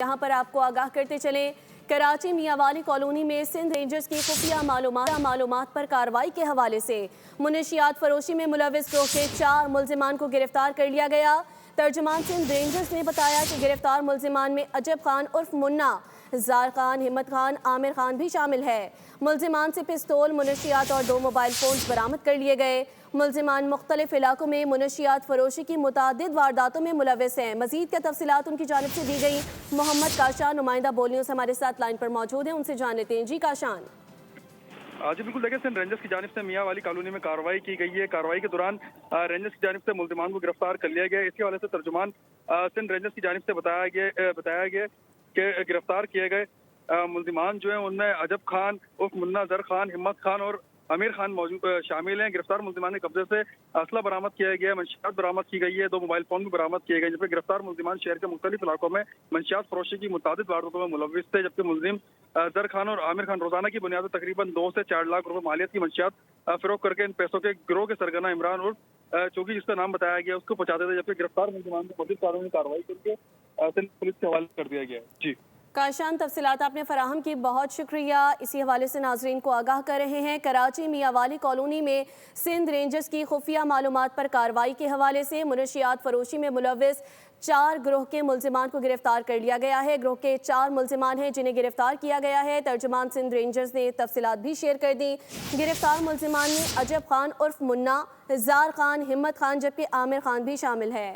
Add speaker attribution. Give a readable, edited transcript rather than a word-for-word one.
Speaker 1: यहाँ पर आपको आगाह करते चलें, कराची मियां वाली कॉलोनी में सिंध रेंजर्स की खुफिया मालूमात पर कार्रवाई के हवाले से मुनशियात फरोशी में मुलविस ग्रोह के 4 मुल्जिमान को गिरफ्तार कर लिया गया। तर्जुमान सिंध रेंजर्स ने बताया कि गिरफ्तार मुल्जिमान में अजब खान उर्फ मुन्ना, जार खान, हिम्मत खान, आमिर खान भी शामिल है। मुल्जिमान से पिस्तौल, मुनशियात और 2 मोबाइल फोन बरामद कर लिए गए। मुल्जिमान मुख्तलिफ इलाकों में मुनशियात फरोशी की मुतादिद वारदातों में मुलविस हैं। मजीद क्या तफसीलात उनकी जानिब से दी गई। मोहम्मद काशान नुमाइंदा बोल न्यूज़ हमारे साथ लाइन पर मौजूद हैं, उनसे जान लेते हैं। जी काशान।
Speaker 2: जी बिल्कुल, देखिए सिंध रेंजर्स की जानिब से मियां वाली कॉलोनी में कार्रवाई की गई है। कार्रवाई के दौरान रेंजर्स की जानिब से मुल्जिमान को गिरफ्तार कर लिया गया। इसी हवाले से तर्जुमान सिंध रेंजर्स की जानिब से बताया गया कि गिरफ्तार किए गए मुल्जिमान जो है उनमें अजब खान उर्फ मुन्ना, जर खान, हिम्मत खान और आमिर खान शामिल हैं। गिरफ्तार मुल्जिमान के कब्जे से असला बरामद किया गया, मंशियात बरामद की गई है, 2 मोबाइल फोन भी बरामद किए गए। जबकि गिरफ्तार मुल्जिमान शहर के मुख्तलिफ इलाकों में मंशियात फरोशी की मुतादिद वारदातों में मुलविस थे। जबकि मुल्जिम जर खान और आमिर खान रोजाना की बुनियाद पर तकरीबन 2 से 4 लाख रुपए मालियत की मंशियात फरोख्त करके इन पैसों के गिरोह के सरगना इमरान उर्फ चौकी जिसका नाम बताया गया उसको पहुंचाते थे। जबकि गिरफ्तार मुल्जिमान को मज़ीद कानूनी कार्रवाई करके सिंध पुलिस के हवाले कर दिया गया है। जी
Speaker 1: काशान, तफसीलात आपने फराहम की, बहुत शुक्रिया। इसी हवाले से नाजरीन को आगाह कर रहे हैं, कराची मियां वाली कॉलोनी में सिंध रेंजर्स की खुफिया मालूमात पर कार्रवाई के हवाले से मुनशियात फरोशी में मुलविस 4 ग्रोह के मुल्जिमान को गिरफ्तार कर लिया गया है। ग्रोह के 4 मुल्जिमान हैं जिन्हें गिरफ्तार किया गया है। तर्जुमान सिंध रेंजर्स ने तफसीलात भी शेयर कर दी। गिरफ्तार मुल्जिमान में अजब खान उर्फ मुन्ना, जार खान, हिम्मत खान जबकि आमिर खान भी शामिल है।